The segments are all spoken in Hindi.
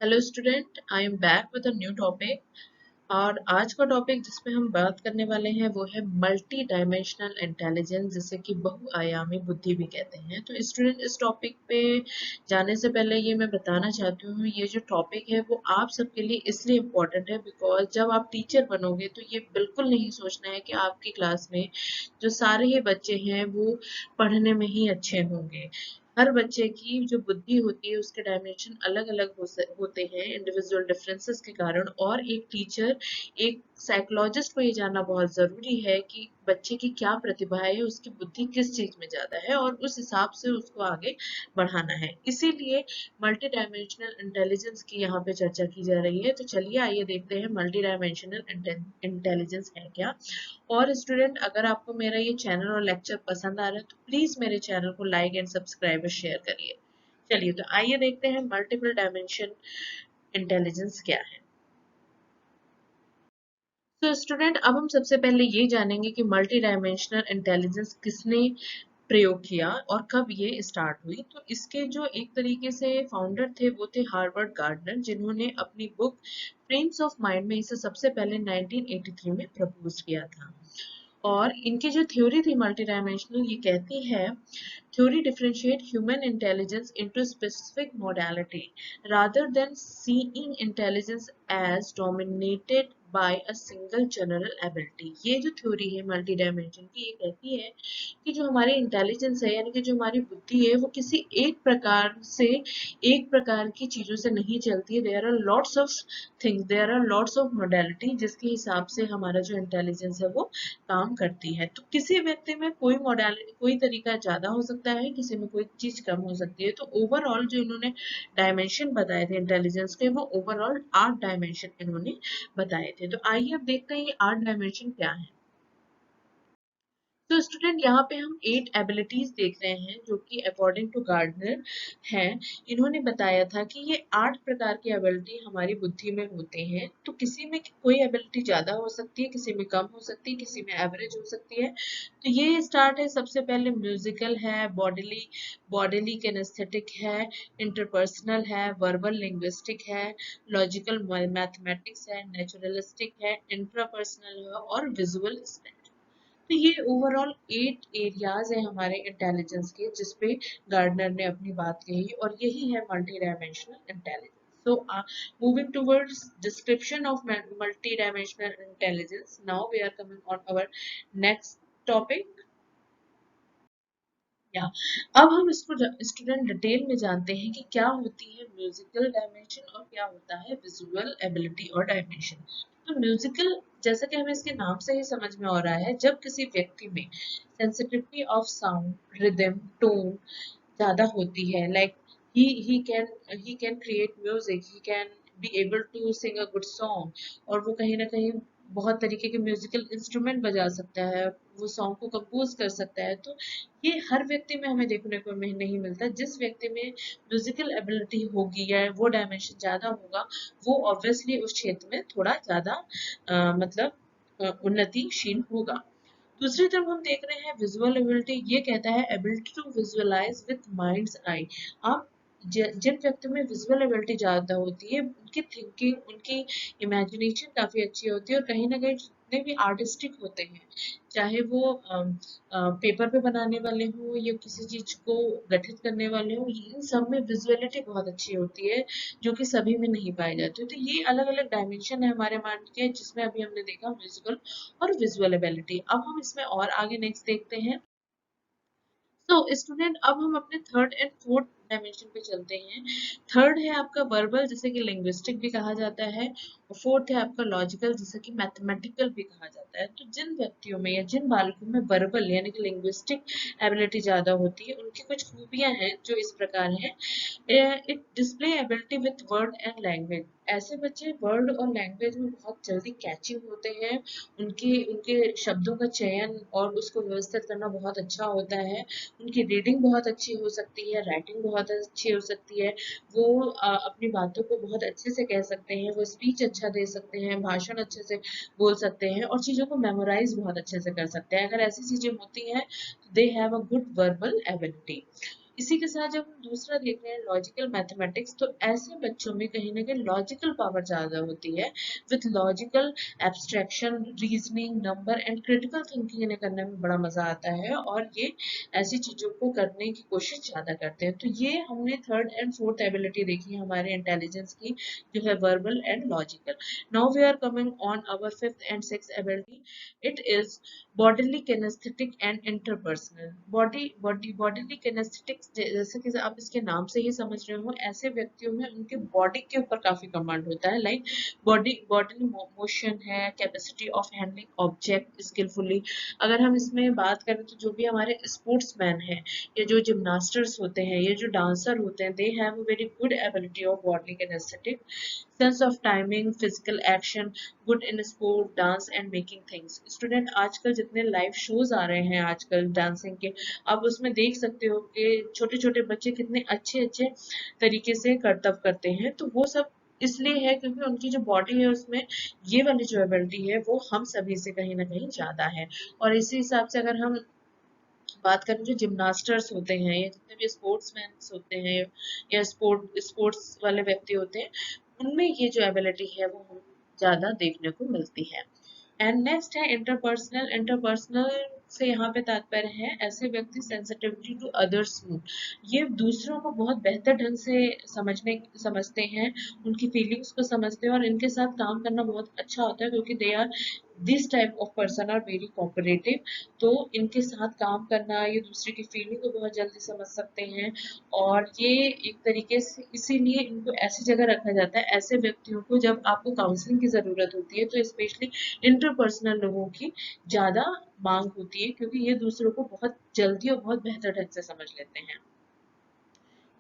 Hello student, I am back with a new topic. और आज का टॉपिक जिसमें हम बात करने वाले हैं वो है मल्टी डायमेंशनल इंटेलिजेंस, जिसे कि बहुआयामी बुद्धि भी कहते हैं। तो स्टूडेंट, इस टॉपिक पे जाने से पहले ये मैं बताना चाहती हूँ, ये जो टॉपिक है वो आप सबके लिए इसलिए इम्पोर्टेंट है बिकॉज जब आप टीचर बनोगे तो ये बिल्कुल नहीं सोचना है कि आपकी क्लास में जो सारे ही बच्चे हैं वो पढ़ने में ही अच्छे होंगे। हर बच्चे की जो बुद्धि होती है उसके डायमेंशन अलग अलग होते हैं इंडिविजुअल डिफरेंसेस के कारण। और एक टीचर, एक साइकोलॉजिस्ट को ये जानना बहुत ज़रूरी है कि बच्चे की क्या प्रतिभा है, उसकी बुद्धि किस चीज़ में ज़्यादा है और उस हिसाब से उसको आगे बढ़ाना है। इसीलिए मल्टी डायमेंशनल इंटेलिजेंस की यहाँ पे चर्चा की जा रही है। तो चलिए आइए देखते हैं मल्टी डायमेंशनल इंटेलिजेंस है क्या। और स्टूडेंट, अगर आपको मेरा ये चैनल और लेक्चर पसंद आ रहा है तो प्लीज मेरे चैनल को लाइक एंड सब्सक्राइब और शेयर करिए। चलिए तो आइए देखते हैं मल्टीपल डायमेंशन इंटेलिजेंस क्या है। तो स्टूडेंट, अब हम सबसे पहले ये जानेंगे कि मल्टी डायमेंशनल इंटेलिजेंस किसने प्रयोग किया और कब ये स्टार्ट हुई। तो इसके जो एक तरीके से फाउंडर थे वो थे हार्वर्ड गार्डनर, जिन्होंने अपनी बुक फ्रेम्स ऑफ माइंड में इसे सबसे पहले 1983 में प्रपोज किया था। और इनकी जो थ्योरी थी मल्टी डायमेंशनल, ये कहती है theory differentiate human intelligence into specific modality rather than seeing intelligence as dominated by a single general ability। ये जो थ्योरी है मल्टी डायमेंशन की, ये कहती है कि जो हमारी इंटेलिजेंस है यानी कि जो हमारी बुद्धि है वो किसी एक प्रकार से, एक प्रकार की चीजों से नहीं चलती है। There are lots of things, there are lots of modality जिसके हिसाब से हमारा जो इंटेलिजेंस है वो काम करती है। तो किसी व्यक्ति में कोई मोडालिटी, कोई तरीका ज्यादा हो सकता है, किसी में कोई चीज कम हो सकती है। तो ओवरऑल जो इन्होंने डायमेंशन बताए थे इंटेलिजेंस के, वो ओवरऑल 8 डायमेंशन इन्होंने बताए थे। तो आइए अब देखते हैं ये 8 डायमेंशन क्या है। तो स्टूडेंट, यहाँ पे हम 8 एबिलिटीज देख रहे हैं जो कि अकॉर्डिंग टू गार्डनर हैं। इन्होंने बताया था कि ये 8 प्रकार की एबिलिटी हमारी बुद्धि में होते हैं। तो किसी में कोई एबिलिटी ज्यादा हो सकती है, किसी में कम हो सकती है, किसी में एवरेज हो सकती है। तो ये स्टार्ट है सबसे पहले म्यूजिकल है, बॉडीली किनेस्थेटिक है, इंटरपर्सनल है, वर्बल लिंग्विस्टिक है, लॉजिकल मैथमेटिक्स है, नेचुरलिस्टिक है, इंट्रापर्सनल है और विजुअल। तो ये ओवरऑल 8 एरियाज है हमारे इंटेलिजेंस के जिसपे गार्डनर ने अपनी बात कही, और यही है multi dimensional intelligence. So, moving towards description of multi-dimensional intelligence, now we are coming on our next topic। या अब हम इसको स्टूडेंट डिटेल में जानते हैं कि क्या होती है म्यूजिकल डायमेंशन और क्या होता है विजुअल एबिलिटी और डायमेंशन। तो म्यूजिकल, जैसा कि हमें इसके नाम से ही समझ में आ रहा है, जब किसी व्यक्ति में sensitivity of sound, rhythm, tone ज्यादा होती है, like he can create music, he can be able to sing a good song, और वो कहीं ना कहीं बहुत तरीके के म्यूजिकल इंस्ट्रूमेंट बजा सकता है, वो सॉन्ग को कंपोज कर सकता है। तो ये हर व्यक्ति में हमें देखने को नहीं मिलता। जिस व्यक्ति में म्यूजिकल एबिलिटी होगी या वो डायमेंशन ज्यादा होगा, वो ऑब्वियसली उस क्षेत्र में थोड़ा ज्यादा मतलब उन्नतिशील होगा। दूसरी तरफ हम देख रहे हैं विजुअल एबिलिटी। ये कहता है ability to visualize with mind's eye. आप जिन व्यक्तियों में विजुअल एबिलिटी ज्यादा होती है, उनकी थिंकिंग, उनकी इमेजिनेशन काफी अच्छी होती है, और कहीं ना कहीं जितने भी आर्टिस्टिक होते हैं, चाहे वो पेपर पे बनाने वाले हों या किसी चीज को गठित करने वाले हों, इन सब में विजुअलिटी बहुत अच्छी होती है जो कि सभी में नहीं पाई जाती। तो ये अलग अलग डायमेंशन है हमारे माइंड के, जिसमें अभी हमने देखा म्यूजिकल और विजुअल एबिलिटी। अब हम इसमें और आगे नेक्स्ट देखते हैं। तो स्टूडेंट, अब हम अपने थर्ड एंड फोर्थ डायमेंशन पे चलते हैं। थर्ड है आपका वर्बल, जिसे कि लिंग्विस्टिक भी कहा जाता है, और फोर्थ है आपका लॉजिकल, जिसे कि मैथमेटिकल भी कहा जाता है। तो जिन व्यक्तियों में या जिन बालकों में वर्बल यानी कि लिंग्विस्टिक एबिलिटी ज्यादा होती है, उनकी कुछ खूबियां हैं जो इस प्रकार हैं। It display ability with word and language. ऐसे बच्चे वर्ड और लैंग्वेज में बहुत जल्दी कैचिंग होते हैं, उनके उनके शब्दों का चयन और उसको व्यवस्थित करना बहुत अच्छा होता है। उनकी रीडिंग बहुत अच्छी हो सकती है, राइटिंग बहुत अच्छी हो सकती है, वो अपनी बातों को बहुत अच्छे से कह सकते हैं, वो स्पीच अच्छा दे सकते हैं, भाषण अच्छे से बोल सकते हैं, और चीज़ों को मेमोराइज बहुत अच्छे से कर सकते हैं। अगर ऐसी चीज़ें होती हैं तो they have a good verbal ability. इसी के साथ जब हम दूसरा देख रहे हैं लॉजिकल मैथमेटिक्स, तो ऐसे बच्चों में कहीं ना कहीं लॉजिकल पावर ज़्यादा होती है। With logical abstraction, reasoning, number and critical thinking इन्हें करने में बड़ा मज़ा आता है, और ये ऐसी चीज़ों को करने की कोशिश ज़्यादा करते हैं। तो ये हमने थर्ड एंड फोर्थ एबिलिटी देखी है हमारे इंटेलिजेंस की, जो है verbal and logical. Now we are coming on our fifth and sixth ability. It is bodily kinesthetic and interpersonal. Bodily kinesthetics, जैसे कि आप इसके नाम से ही समझ रहे हो, ऐसे व्यक्तियों में उनके बॉडी के ऊपर काफी कमांड होता है। लाइक बॉडीली मोशन है, capacity of handling object skilfully. अगर हम इसमें बात करें तो जो भी हमारे स्पोर्ट्समैन हैं, या जो जिम्नास्टर्स होते हैं, या जो डांसर होते हैं, they have a very good ability of bodily kinaesthetic, sense of timing, physical action, good in sport, dance and making things. Student, आजकल जितने लाइव शोज आ रहे हैं आजकल डांसिंग के, आप उसमें देख सकते हो कि छोटे छोटे बच्चे कितने अच्छे अच्छे तरीके से करतब करते हैं। तो वो सब इसलिए है क्योंकि उनकी जो बॉडी है उसमें ये वाली जो एबिलिटी है वो हम सभी से कहीं ना कहीं ज्यादा है। और इसी हिसाब से अगर हम बात करें, जो जिम्नास्टर्स होते हैं, या जितने भी स्पोर्ट्समैन होते हैं, या स्पोर्ट्स वाले व्यक्ति होते हैं, उनमें ये जो एबिलिटी है वो हम ज्यादा देखने को मिलती है। एंड नेक्स्ट है इंटरपर्सनल। इंटरपर्सनल से यहाँ पे तात्पर्य है ऐसे व्यक्ति सेंसिटिविटी टू अदर्स मूड, ये दूसरों को बहुत बेहतर ढंग से समझते हैं, उनकी फीलिंग्स को समझते हैं, और इनके साथ काम करना बहुत अच्छा होता है क्योंकि they are this type of person are very cooperative. तो इनके साथ काम करना, ये दूसरे की फीलिंग को बहुत जल्दी समझ सकते हैं, और ये एक तरीके से इसीलिए इनको ऐसी जगह रखा जाता है, ऐसे व्यक्तियों को जब आपको काउंसलिंग की जरूरत होती है तो स्पेशली इंटरपर्सनल लोगों की ज्यादा मांग होती है, क्योंकि ये दूसरों को बहुत जल्दी और बहुत बेहतर ढंग से समझ लेते हैं।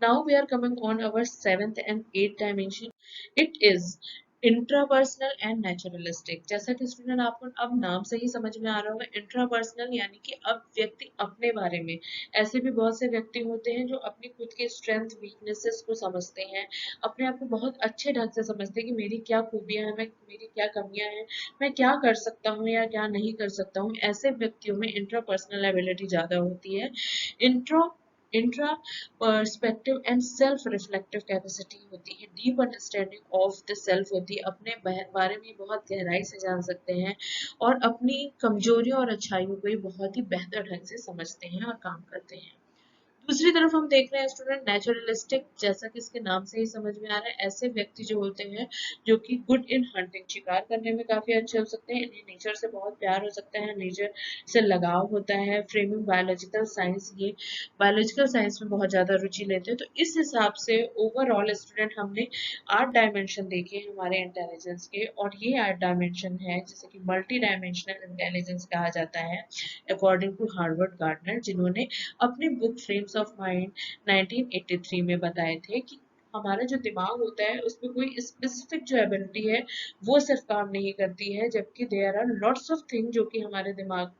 Now we are coming on our seventh and eighth dimension. It is intrapersonal and naturalistic. जैसा कि स्टूडेंट आपको अब नाम से ही समझ में आ रहा होगा, इंट्रापर्सनल यानी कि अब व्यक्ति अपने बारे में, ऐसे भी बहुत से व्यक्ति होते हैं जो अपनी खुद के स्ट्रेंथ वीकनेसेस को समझते हैं, अपने आप को बहुत अच्छे ढंग से समझते हैं कि मेरी क्या खूबियां हैं, मेरी क्या कमियां हैं, मैं क्या कर सकता हूँ या क्या नहीं कर सकता हूँ। ऐसे व्यक्तियों में इंट्रापर्सनल एबिलिटी ज्यादा होती है। Intro intra perspective and self reflective capacity होती है, deep understanding of the self होती है, अपने बारे में बहुत गहराई से जान सकते हैं, और अपनी कमजोरियों और अच्छाइयों को बहुत ही बेहतर ढंग से समझते हैं और काम करते हैं। दूसरी तरफ हम देख रहे हैं स्टूडेंट नेचुरलिस्टिक। जैसा कि इसके नाम से ही समझ में आ रहा है, ऐसे व्यक्ति जो होते हैं जो कि गुड इन हंटिंग, शिकार करने में काफी अच्छे हो सकते हैं, इन्हें नेचर से बहुत प्यार हो सकता है, नेचर से लगाव होता है। फ्रेमिंग बायोलॉजिकल साइंस, ये बायोलॉजिकल साइंस में बहुत ज्यादा रुचि लेते हैं। तो इस हिसाब से ओवरऑल स्टूडेंट हमने 8 डायमेंशन देखे हैं हमारे इंटेलिजेंस के, और ये 8 डायमेंशन है जैसे कि मल्टी डायमेंशनल इंटेलिजेंस कहा जाता है अकॉर्डिंग टू हार्वर्ड गार्डनर, जिन्होंने अपनी बुक फ्रेम्स ऑफ माइंड 1983 में बताए थे कि हमारा जो दिमाग होता है उसमें कोई स्पेसिफिक जो एबिलिटी है वो सिर्फ काम नहीं करती है, जबकि there are lots of thing जो कि हमारे दिमाग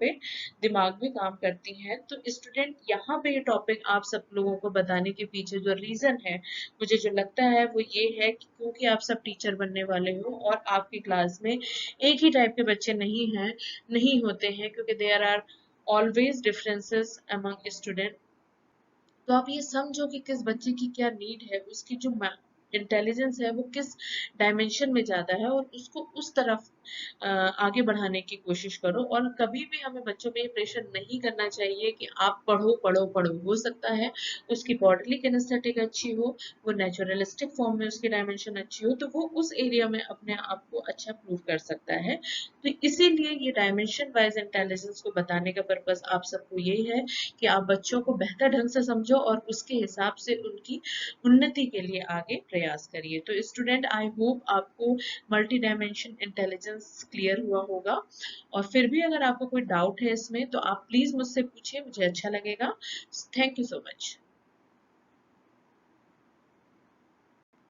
में काम करती हैं। तो स्टूडेंट, यहाँ पे ये टॉपिक आप सब लोगों को बताने के पीछे जो रीजन है, मुझे जो लगता है वो ये है कि क्योंकि आप सब टीचर बनने वाले हो, और आपकी क्लास में एक ही टाइप के बच्चे नहीं होते हैं, क्योंकि there are always differences among student. तो आप ये समझो कि किस बच्चे की क्या नीड है, उसकी जो इंटेलिजेंस है वो किस डायमेंशन में ज्यादा है, और उसको उस तरफ आगे बढ़ाने की कोशिश करो। और कभी भी हमें बच्चों पे ये प्रेशर नहीं करना चाहिए कि आप पढ़ो पढ़ो पढ़ो। हो सकता है उसकी बॉडीली किनेस्थेटिक अच्छी हो, वो नेचुरलिस्टिक फॉर्म में उसकी डायमेंशन अच्छी हो, तो वो उस एरिया में अपने आप को अच्छा प्रूव कर सकता है। तो इसीलिए ये डायमेंशन वाइज इंटेलिजेंस को बताने का पर्पस आप सबको यही है कि आप बच्चों को बेहतर ढंग से समझो और उसके हिसाब से उनकी उन्नति के लिए आगे प्रयास करिए। तो स्टूडेंट, आई होप आपको मल्टी डायमेंशन इंटेलिजेंस क्लियर हुआ होगा, और फिर भी अगर आपको कोई डाउट है इसमें तो आप प्लीज मुझसे पूछिए, मुझे अच्छा लगेगा। Thank you so much.